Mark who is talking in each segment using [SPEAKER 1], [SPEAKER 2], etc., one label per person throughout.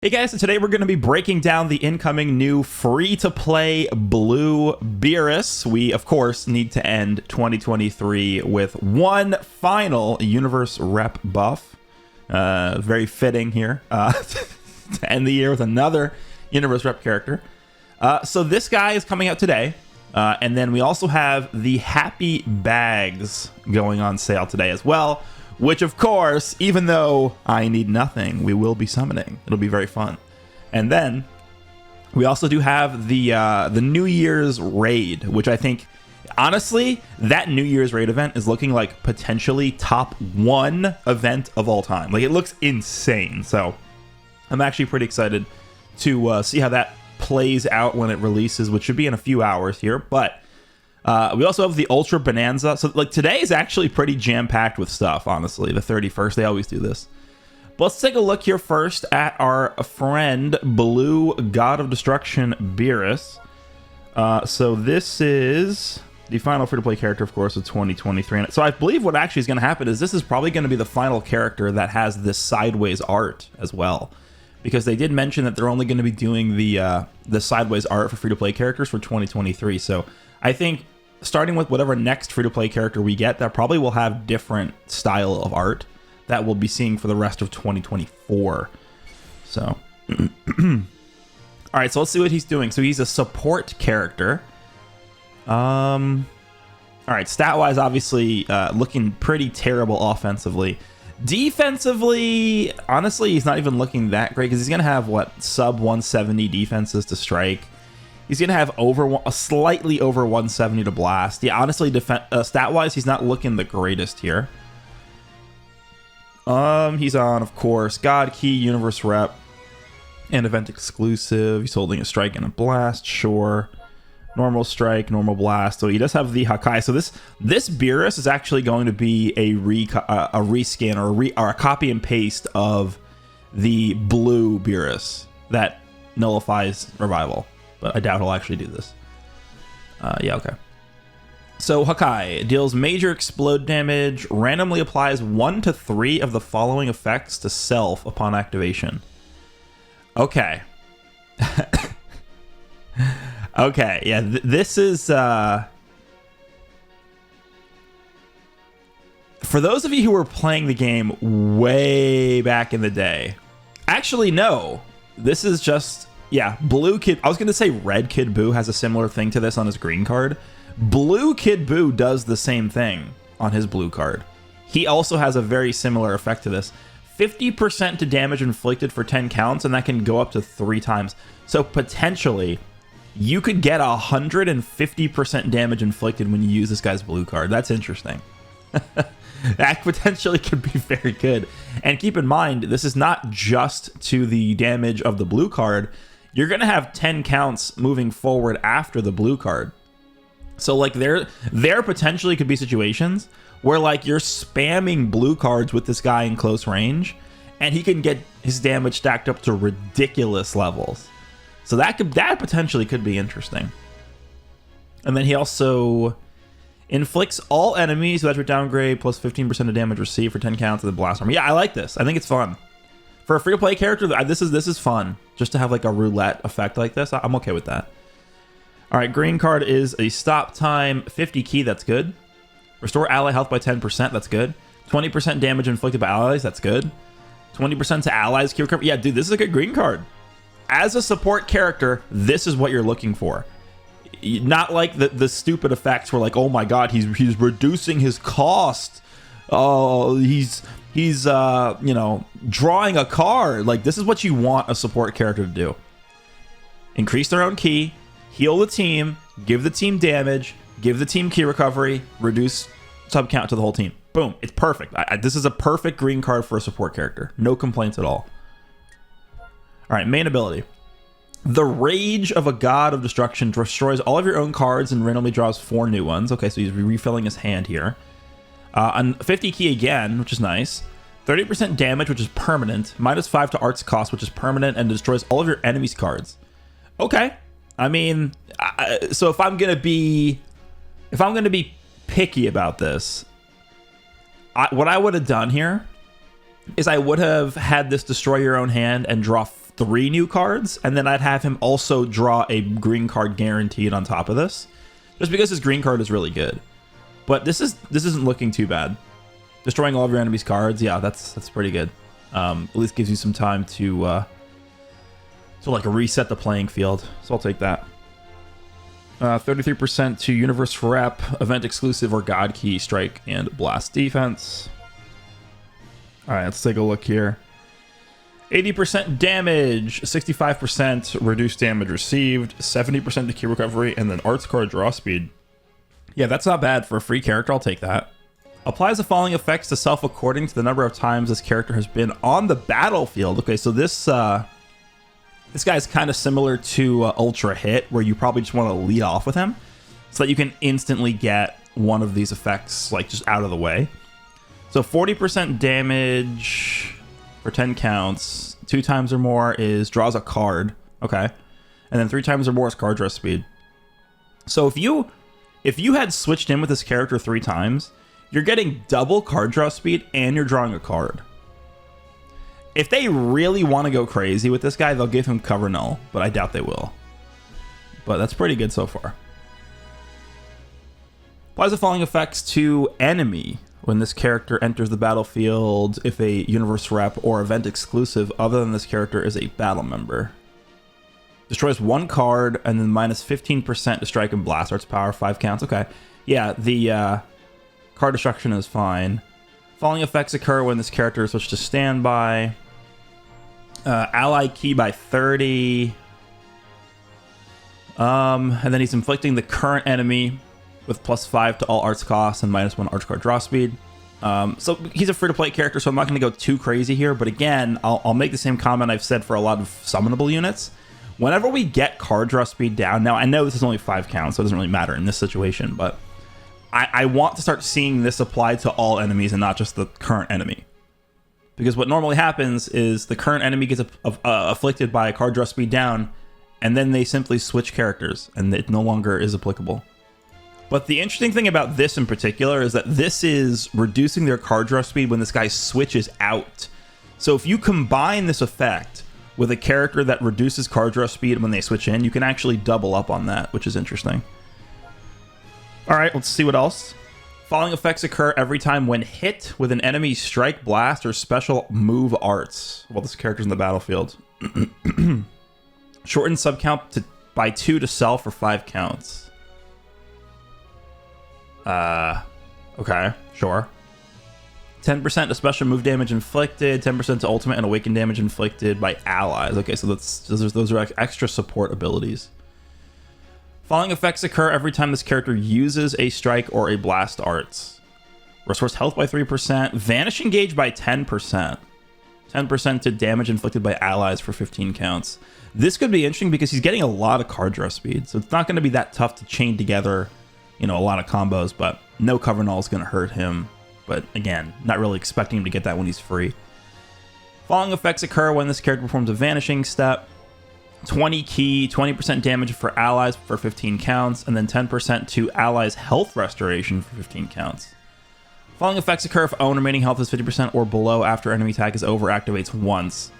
[SPEAKER 1] Hey guys, so today we're going to be breaking down the incoming new free-to-play blue Beerus. We, of course, need to end 2023 with one final universe rep buff. Very fitting here to end the year with another universe rep character. So this guy is coming out today. And then we also have the Happy Bags going on sale today as well. Which, of course, even though I need nothing, we will be summoning. It'll be very fun. And then we also do have the New Year's raid, which I think, honestly, that New Year's raid event is looking like potentially top 1 event of all time. Like, it looks insane. So I'm actually pretty excited to see how that plays out when it releases, which should be in a few hours here. But we also have the Ultra Bonanza. So, like, today is actually pretty jam-packed with stuff, honestly. The 31st, they always do this. But let's take a look here first at our friend, Blue God of Destruction, Beerus. So this is the final free-to-play character, of course, of 2023. So I believe what actually is going to happen is this is probably going to be the final character that has this sideways art as well. Because they did mention that they're only going to be doing the sideways art for free-to-play characters for 2023. So I think starting with whatever next free-to-play character we get, that probably will have different style of art that we'll be seeing for the rest of 2024. So, all right, so let's see what he's doing. So he's a support character. All right, stat-wise, obviously looking pretty terrible offensively. Defensively, honestly, he's not even looking that great because he's going to have, what, sub 170 defenses to strike. He's going to have slightly over 170 to blast. Yeah, honestly, stat-wise, he's not looking the greatest here. He's on, of course, God Key, Universe Rep, and Event Exclusive. He's holding a Strike and a Blast, sure. Normal Strike, Normal Blast. So he does have the Hakai. So this Beerus is actually going to be a reskin or a copy and paste of the blue Beerus that nullifies Revival. But I doubt he'll actually do this. Yeah, okay. So Hakai deals major explode damage, randomly applies 1 to 3 of the following effects to self upon activation. Okay. Okay, yeah, this is... For those of you who were playing the game way back in the day... Actually, no. This is just... Yeah, Blue Kid... I was going to say Red Kid Buu has a similar thing to this on his green card. Blue Kid Buu does the same thing on his blue card. He also has a very similar effect to this. 50% to damage inflicted for 10 counts, and that can go up to 3 times. So potentially, you could get 150% damage inflicted when you use this guy's blue card. That's interesting. That potentially could be very good. And keep in mind, this is not just to the damage of the blue card. You're going to have 10 counts moving forward after the blue card. So, like, there potentially could be situations where, like, you're spamming blue cards with this guy in close range, and he can get his damage stacked up to ridiculous levels. So that potentially could be interesting. And then he also inflicts all enemies who have your downgrade plus 15% of damage received for 10 counts of the blast armor. Yeah, I like this. I think it's fun. For a free-to-play character, this is fun. Just to have like a roulette effect like this, I'm okay with that. All right, green card is a stop time 50 key. That's good. Restore ally health by 10%. That's good. 20% damage inflicted by allies. That's good. 20% to allies key recovery. Yeah, dude, this is a good green card. As a support character, this is what you're looking for. Not like the stupid effects where, like, oh my god, he's reducing his cost. Oh, he's you know, drawing a card. Like, this is what you want a support character to do. Increase their own key, heal the team, give the team damage, give the team key recovery, reduce sub count to the whole team. Boom, it's perfect. This is a perfect green card for a support character. No complaints at all. All right, main ability. The Rage of a God of Destruction destroys all of your own cards and randomly draws 4 new ones. Okay, so he's refilling his hand here. On 50 key again, which is nice. 30% damage, which is permanent. -5 to arts cost, which is permanent, and destroys all of your enemies' cards. Okay, I mean, so if I'm gonna be picky about this, what I would have done here is I would have had this destroy your own hand and draw 3 new cards, and then I'd have him also draw a green card guaranteed on top of this, just because his green card is really good. But this isn't looking too bad. Destroying all of your enemy's cards, yeah, that's pretty good. At least gives you some time to like reset the playing field. So I'll take that. 33% to Universe Rep, Event Exclusive, or God Key, Strike, and Blast Defense. All right, let's take a look here. 80% damage, 65% reduced damage received, 70% to key recovery, and then Arts card draw speed. Yeah, that's not bad for a free character. I'll take that. Applies the following effects to self according to the number of times this character has been on the battlefield. Okay, so this guy's kind of similar to Ultra Hit, where you probably just want to lead off with him so that you can instantly get one of these effects like just out of the way. So 40% damage for 10 counts. 2 times or more is draws a card. Okay. And then 3 times or more is card draw speed. So if you had switched in with this character 3 times, you're getting double card draw speed and you're drawing a card. If they really want to go crazy with this guy, they'll give him cover null, but I doubt they will. But that's pretty good so far. Applies the following effects to enemy. When this character enters the battlefield, if a Universe Rep or Event Exclusive other than this character is a battle member. Destroys 1 card, and then minus 15% to Strike and Blast Arts power, 5 counts. Okay. Yeah, the card destruction is fine. Following effects occur when this character is switched to standby. Ally key by 30. And then he's inflicting the current enemy with +5 to all arts costs and -1 arch card draw speed. So he's a free-to-play character, so I'm not going to go too crazy here. But again, I'll make the same comment I've said for a lot of summonable units. Whenever we get card draw speed down, now I know this is only 5 counts, so it doesn't really matter in this situation, but I want to start seeing this applied to all enemies and not just the current enemy. Because what normally happens is the current enemy gets afflicted by a card draw speed down, and then they simply switch characters, and it no longer is applicable. But the interesting thing about this in particular is that this is reducing their card draw speed when this guy switches out. So if you combine this effect with a character that reduces card draw speed when they switch in, you can actually double up on that, which is interesting. All right, let's see what else. Following effects occur every time when hit with an enemy strike, blast, or special move arts while this character's in the battlefield. Shorten subcount by 2 to self for 5 counts. Okay, sure. 10% to special move damage inflicted, 10% to ultimate and awaken damage inflicted by allies. Okay, so those are extra support abilities. Following effects occur every time this character uses a strike or a blast arts. Restores health by 3%, vanishing gauge by 10%. 10% to damage inflicted by allies for 15 counts. This could be interesting because he's getting a lot of card draw speed, so it's not going to be that tough to chain together, a lot of combos, but no cover null is going to hurt him. But again, not really expecting him to get that when he's free. Following effects occur when this character performs a vanishing step. 20 key, 20% damage for allies for 15 counts, and then 10% to allies' health restoration for 15 counts. Following effects occur if own remaining health is 50% or below after enemy attack is over, activates once.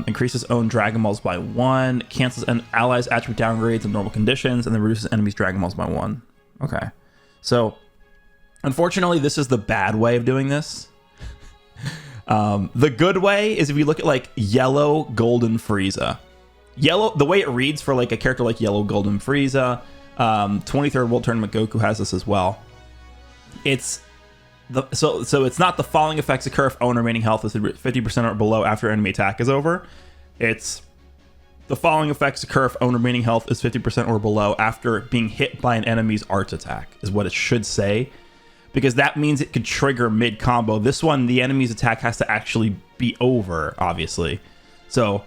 [SPEAKER 1] Increases own Dragon Balls by 1, cancels an allies' attribute downgrades in normal conditions, and then reduces enemies' Dragon Balls by 1. Okay. So, unfortunately, this is the bad way of doing this. The good way is if you look at like Yellow Golden Frieza. The way it reads for like a character like Yellow Golden Frieza, 23rd World Tournament Goku has this as well. So it's not the following effects occur if own remaining health is 50% or below after enemy attack is over. It's the following effects occur if own remaining health is 50% or below after being hit by an enemy's arts attack, is what it should say. Because that means it could trigger mid-combo. This one, the enemy's attack has to actually be over, obviously. So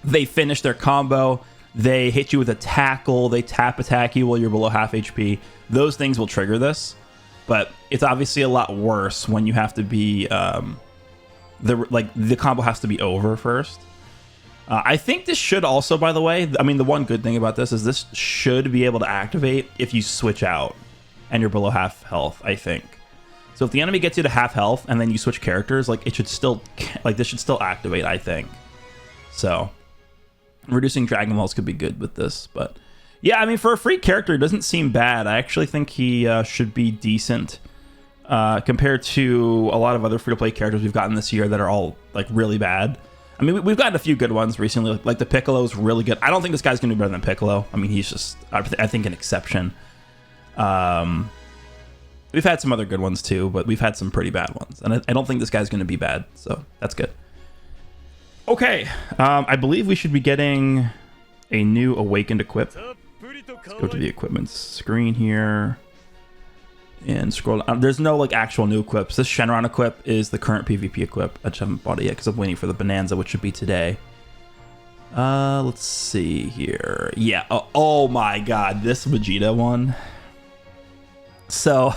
[SPEAKER 1] they finish their combo, they hit you with a tackle, they tap attack you while you're below half HP. Those things will trigger this. But it's obviously a lot worse when you have to be... the combo has to be over first. I think this should also, by the way... I mean, the one good thing about this is this should be able to activate if you switch out and you're below half health, I think. So if the enemy gets you to half health and then you switch characters, like this should still activate, I think. So reducing Dragon Balls could be good with this, but yeah, I mean, for a free character, it doesn't seem bad. I actually think he should be decent compared to a lot of other free-to-play characters we've gotten this year that are all like really bad. I mean, we've gotten a few good ones recently. Like the Piccolo is really good. I don't think this guy's gonna be better than Piccolo. I mean, he's just, I think, an exception. We've had some other good ones too, but we've had some pretty bad ones, and I don't think this guy's gonna be bad. So that's good. Okay, I believe we should be getting a new Awakened equip. Let's go to the equipment screen here and scroll down. There's no like actual new equips. This Shenron equip is the current PvP equip. I just haven't bought it yet because I'm waiting for the Bonanza, which should be today. Let's see here. Yeah. Oh my God, this Vegeta one. So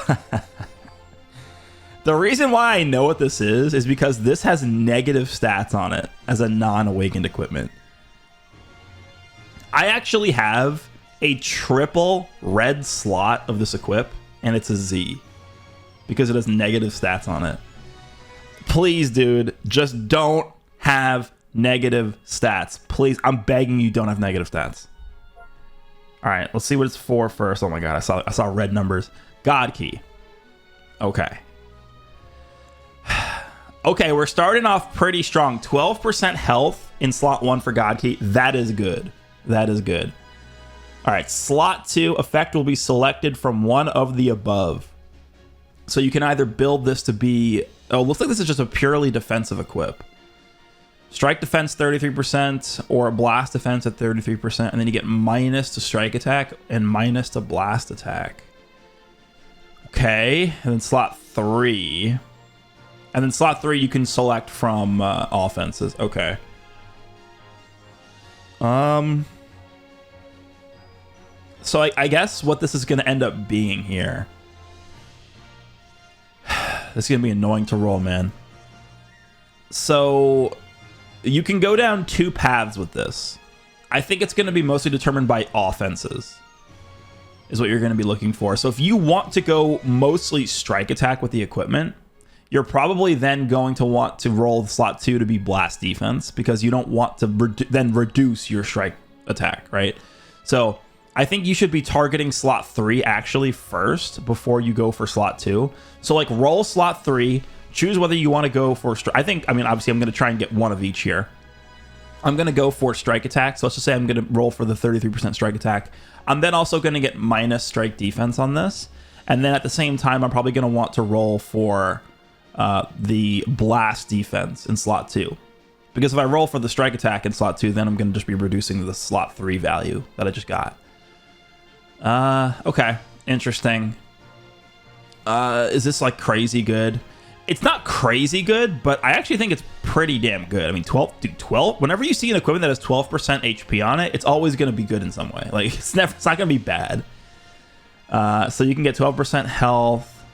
[SPEAKER 1] the reason why I know what this is because this has negative stats on it as a non-awakened equipment. I actually have a triple red slot of this equip, and it's a Z because it has negative stats on it. Please, dude, just don't have negative stats. Please, I'm begging you, don't have negative stats. All right, let's see what it's for first. Oh my God, I saw red numbers. God Key. Okay. Okay, we're starting off pretty strong. 12% health in slot 1 for God Key. That is good. That is good. All right, slot 2, effect will be selected from one of the above. So you can either build this to be, oh, looks like this is just a purely defensive equip. Strike defense 33% or blast defense at 33%, and then you get minus to strike attack and minus to blast attack. Okay, and then slot 3. And then slot 3 you can select from offenses. Okay. So I guess what this is going to end up being here. This is going to be annoying to roll, man. So you can go down 2 paths with this. I think it's going to be mostly determined by offenses, is what you're going to be looking for. So if you want to go mostly strike attack with the equipment, you're probably then going to want to roll slot 2 to be blast defense, because you don't want to then reduce your strike attack, right? So I think you should be targeting slot 3 actually first before you go for slot 2. So like roll slot 3, choose whether you want to go for I mean, obviously I'm going to try and get one of each here. I'm going to go for strike attack. So let's just say I'm going to roll for the 33% strike attack. I'm then also going to get minus strike defense on this. And then at the same time, I'm probably going to want to roll for the blast defense in slot 2. Because if I roll for the strike attack in slot 2, then I'm going to just be reducing the slot 3 value that I just got. Okay, interesting. Is this like crazy good? It's not crazy good, but I actually think it's pretty damn good. I mean, 12, whenever you see an equipment that has 12% HP on it, it's always going to be good in some way. Like it's not going to be bad. So you can get 12% health,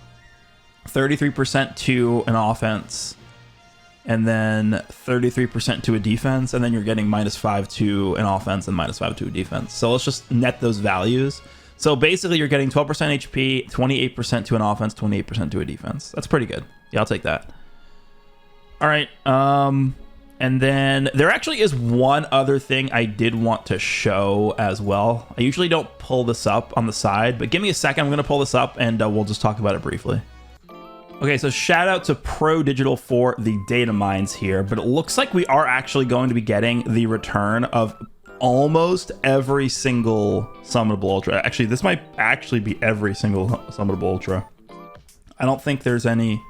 [SPEAKER 1] 33% to an offense, and then 33% to a defense, and then you're getting -5 to an offense and -5 to a defense. So let's just net those values. So basically you're getting 12% HP, 28% to an offense, 28% to a defense. That's pretty good. Yeah, I'll take that. All right. And then there actually is one other thing I did want to show as well. I usually don't pull this up on the side, but give me a second. I'm going to pull this up and we'll just talk about it briefly. Okay, so shout out to Pro Digital for the data mines here, but it looks like we are actually going to be getting the return of almost every single summonable ultra. Actually, this might actually be every single summonable ultra. I don't think there's any,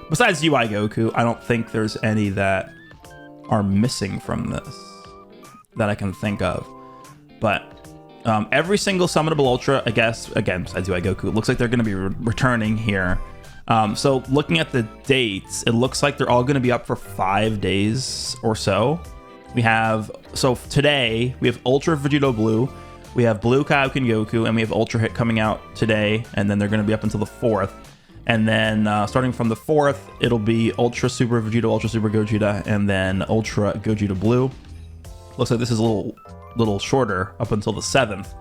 [SPEAKER 1] besides UI Goku, I don't think there's any that are missing from this that I can think of. But every single summonable ultra, I guess, again, besides UI Goku, it looks like they're going to be returning here. So looking at the dates, it looks like they're all going to be up for 5 days or so. We have, so today, we have Ultra Vegito Blue, we have Blue Kaioken Goku, and we have Ultra Hit coming out today, and then they're going to be up until the 4th. And then starting from the 4th, it'll be Ultra Super Vegito, Ultra Super Gogeta, and then Ultra Gogeta Blue. Looks like this is a little shorter up until the 7th.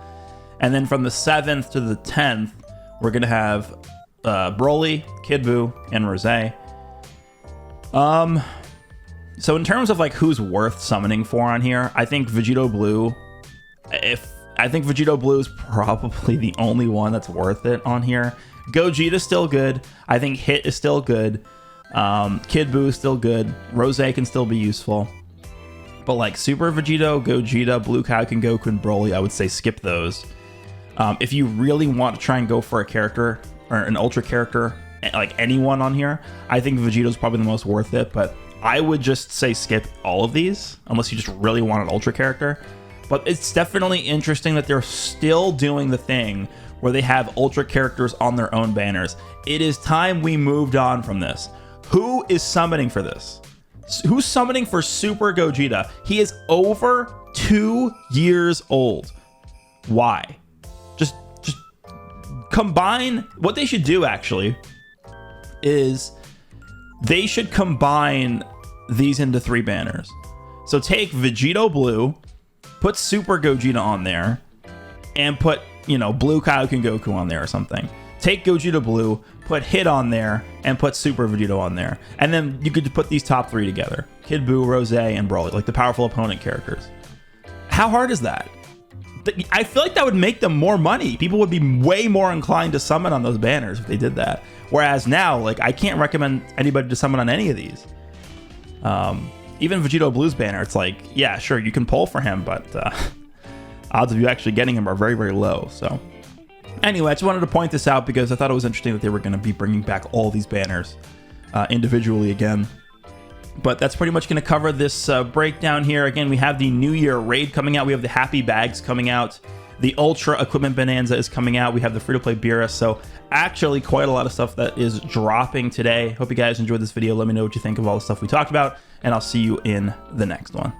[SPEAKER 1] And then from the 7th to the 10th, we're going to have Broly, Kid Buu, and Rosé. So in terms of like who's worth summoning for on here, I think Vegito Blue, I think Vegito Blue is probably the only one that's worth it on here. Gogeta's still good. I think Hit is still good. Kid Buu is still good. Rose can still be useful. But like Super Vegito, Gogeta, Blue Kaioken Goku, and Broly, I would say skip those. If you really want to try and go for a character or an ultra character, like anyone on here, I think Vegito's probably the most worth it. But I would just say skip all of these unless you just really want an ultra character. But it's definitely interesting that they're still doing the thing where they have ultra characters on their own banners. It is time we moved on from this. Who is summoning for this? Who's summoning for Super Gogeta? He is over 2 years old. Why? Just combine. What they should do actually is they should combine these into 3 banners. So take Vegito Blue, put Super Gogeta on there, and put, you know, Blue Kaioken Goku on there or something. Take Gogeta Blue, put Hit on there, and put Super Vegito on there. And then you could put these top 3 together. Kid Buu, Rose, and Broly, like the powerful opponent characters. How hard is that? I feel like that would make them more money. People would be way more inclined to summon on those banners if they did that. Whereas now, like, I can't recommend anybody to summon on any of these. Even Vegito Blue's banner, it's like, yeah, sure, you can pull for him, but odds of you actually getting him are very, very low. So anyway, I just wanted to point this out because I thought it was interesting that they were going to be bringing back all these banners individually again. But that's pretty much going to cover this breakdown here. Again, we have the New Year raid coming out. We have the Happy Bags coming out. The Ultra Equipment Bonanza is coming out. We have the free-to-play Beerus. So actually quite a lot of stuff that is dropping today. Hope you guys enjoyed this video. Let me know what you think of all the stuff we talked about, and I'll see you in the next one.